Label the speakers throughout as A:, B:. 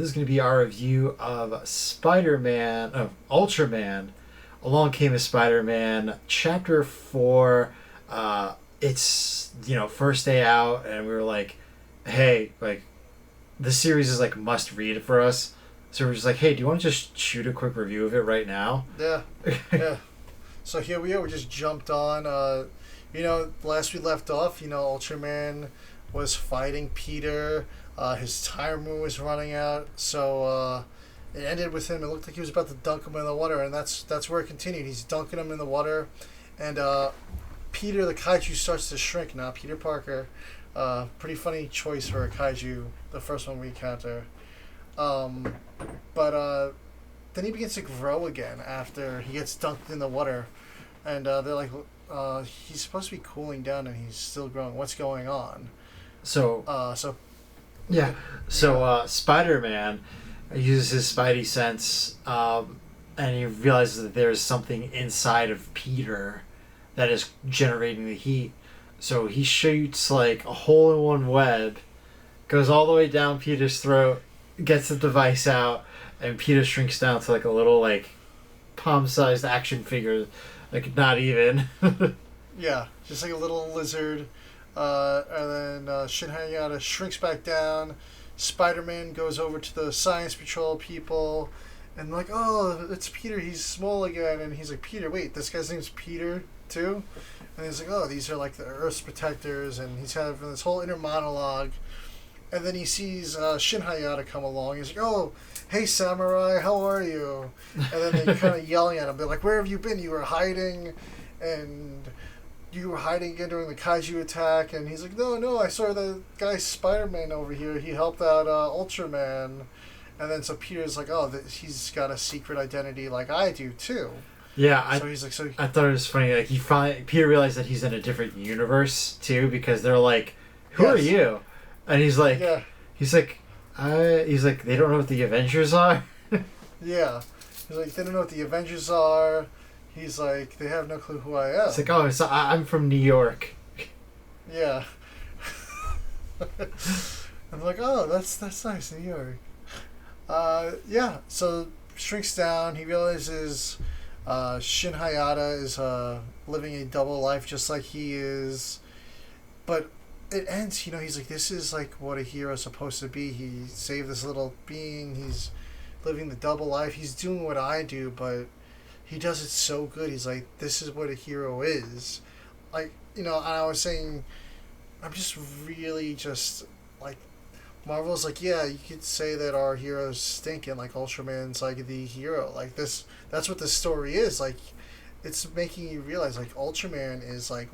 A: is going to be our review of Ultraman. Along Came a Spider-Man, Chapter 4. It's, first day out, and we were like, hey, like, this series is, like, must read for us. So we're just like, hey, do you want to just shoot a quick review of it right now?
B: Yeah, yeah. So here we are, we just jumped on. Last we left off, Ultraman was fighting Peter. His timer was running out, so it ended with him. It looked like he was about to dunk him in the water, and that's where it continued. He's dunking him in the water, and Peter the kaiju starts to shrink now. Peter Parker, pretty funny choice for a kaiju, the first one we encounter. But then he begins to grow again after he gets dunked in the water, and they're like, he's supposed to be cooling down and he's still growing. What's going on?
A: So
B: yeah.
A: Spider-Man uses his Spidey sense, and he realizes that there's something inside of Peter that is generating the heat. So he shoots like a hole-in-one web, goes all the way down Peter's throat, gets the device out, and Peter shrinks down to like a little like palm-sized action figure, like not even.
B: Yeah, just like a little lizard. And then Shin Hayata shrinks back down. Spider-Man goes over to the Science Patrol people, and like, oh, it's Peter. He's small again, and he's like, Peter, wait, this guy's name's Peter too. And he's like, oh, these are like the Earth's protectors, and he's having this whole inner monologue. And then he sees Shin Hayata come along. He's like, oh, hey, Samurai, how are you? And then they're kind of yelling at him. They're like, where have you been? You were hiding, and you were hiding again during the kaiju attack. And he's like, no, I saw the guy Spider-Man over here. He helped out Ultraman. And then so Peter's like, oh, he's got a secret identity like I do, too.
A: Yeah,
B: I
A: thought it was funny. Like Peter realized that he's in a different universe, too, because they're like, who are you? And he's like, they don't know what the Avengers are.
B: Yeah, he's like, they don't know what the Avengers are. He's like, they have no clue who I am.
A: It's like, oh, I'm from New York.
B: Yeah. I'm like, oh, that's nice, New York. Yeah. So shrinks down. He realizes Shin Hayata is living a double life just like he is, but it ends, he's like, this is like what a hero's supposed to be. He saved this little being. He's living the double life. He's doing what I do, but he does it so good. He's like, this is what a hero is. Like, and I was saying, I'm just really just like, Marvel's like, yeah, you could say that our heroes stink and like Ultraman's like the hero. Like this, that's what this story is. Like, it's making you realize like Ultraman is like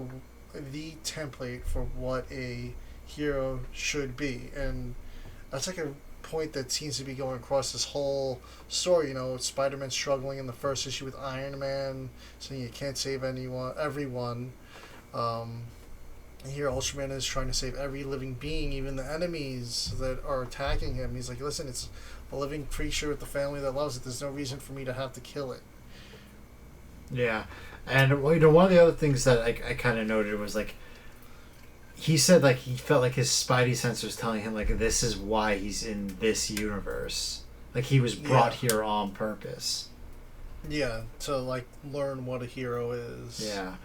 B: the template for what a hero should be, and that's like a point that seems to be going across this whole story. Spider-Man struggling in the first issue with Iron Man, saying you can't save everyone. Here Ultraman is trying to save every living being, even the enemies that are attacking him. He's like, listen, it's a living creature with the family that loves it. There's no reason for me to have to kill it.
A: Yeah. And, one of the other things that I kind of noted was, like, he said, like, he felt like his Spidey sense was telling him, like, this is why he's in this universe. Like, he was brought here on purpose.
B: Yeah, to, like, learn what a hero is.
A: Yeah.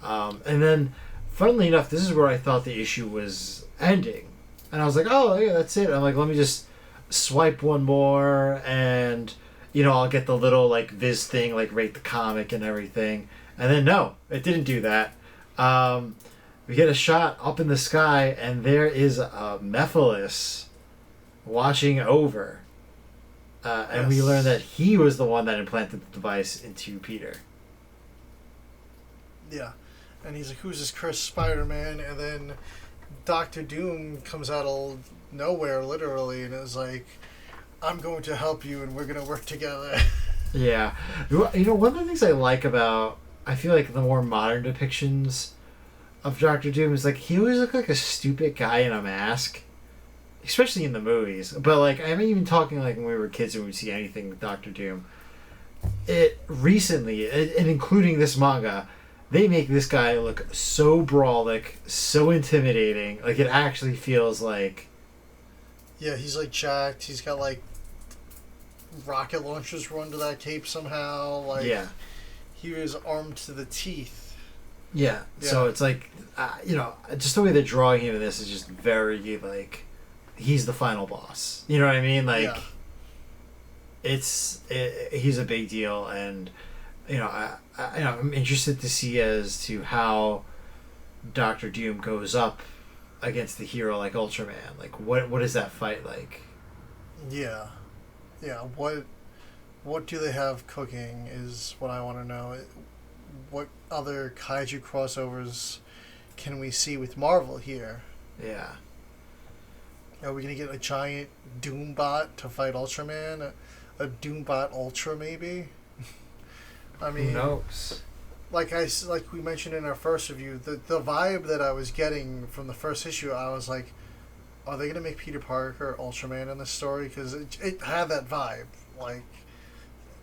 A: And then, funnily enough, this is where I thought the issue was ending. And I was like, oh, yeah, that's it. I'm like, let me just swipe one more, and I'll get the little, like, Viz thing, like, rate the comic and everything. And then, no, it didn't do that. We get a shot up in the sky, and there is a Mephiles watching over. And we learn that he was the one that implanted the device into Peter.
B: Yeah. And he's like, who's this cursed Spider-Man? And then Dr. Doom comes out of nowhere, literally, and is like, I'm going to help you, and we're going to work together.
A: Yeah. One of the things I like about, I feel like the more modern depictions of Dr. Doom is, like, he always looked like a stupid guy in a mask. Especially in the movies. But, like, I'm even talking, like, when we were kids and we'd see anything with Dr. Doom. Recently, and including this manga, they make this guy look so brawlic, so intimidating. Like, it actually feels like...
B: Yeah, he's, like, jacked. He's got, like, rocket launchers were under that cape somehow. Like,
A: Yeah.
B: he was armed to the teeth.
A: Yeah. So it's like, just the way they're drawing him in this is just very, like, he's the final boss. You know what I mean? Like, he's a big deal, and, I'm interested to see as to how Dr. Doom goes up against the hero like Ultraman. Like, what is that fight like?
B: Yeah. What do they have cooking is what I want to know. What other kaiju crossovers can we see with Marvel here?
A: Yeah.
B: Are we gonna get a giant Doombot to fight Ultraman? A Doombot Ultra, maybe? I mean,
A: who knows?
B: Like we mentioned in our first review, the vibe that I was getting from the first issue, I was like, are they gonna make Peter Parker Ultraman in this story? Because it had that vibe, like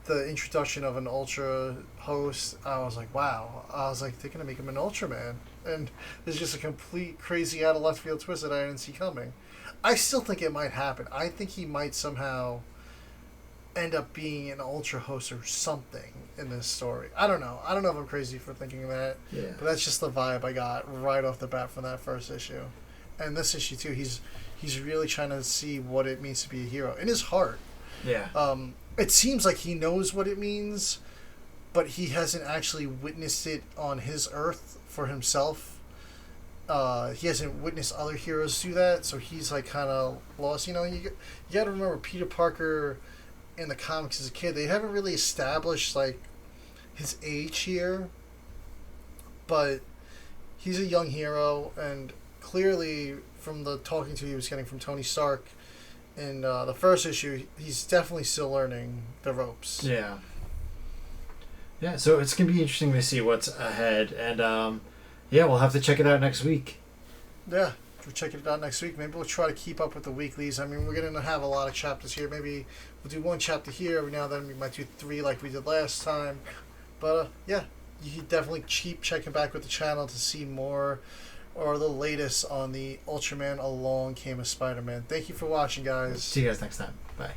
B: the introduction of an Ultra host. I was like, wow. I was like, they're gonna make him an Ultraman, and there's just a complete crazy out of left field twist that I didn't see coming. I still think it might happen. I think he might somehow end up being an Ultra host or something in this story. I don't know if I'm crazy for thinking that.
A: Yeah.
B: But that's just the vibe I got right off the bat from that first issue. And this issue too, he's really trying to see what it means to be a hero in his heart.
A: Yeah.
B: It seems like he knows what it means, but he hasn't actually witnessed it on his Earth for himself. He hasn't witnessed other heroes do that, so he's like kind of lost. You got to remember Peter Parker in the comics as a kid. They haven't really established like his age here, but he's a young hero, and clearly from the talking to he was getting from Tony Stark in the first issue, he's definitely still learning the ropes.
A: Yeah. Yeah, so it's going to be interesting to see what's ahead, and we'll have to check it out next week.
B: Yeah, we'll check it out next week. Maybe we'll try to keep up with the weeklies. I mean, we're going to have a lot of chapters here. Maybe we'll do one chapter here every now and then. We might do 3 like we did last time. But, you can definitely keep checking back with the channel to see more or the latest on the Ultraman Along Came a Spider-Man. Thank you for watching, guys.
A: See you guys next time. Bye.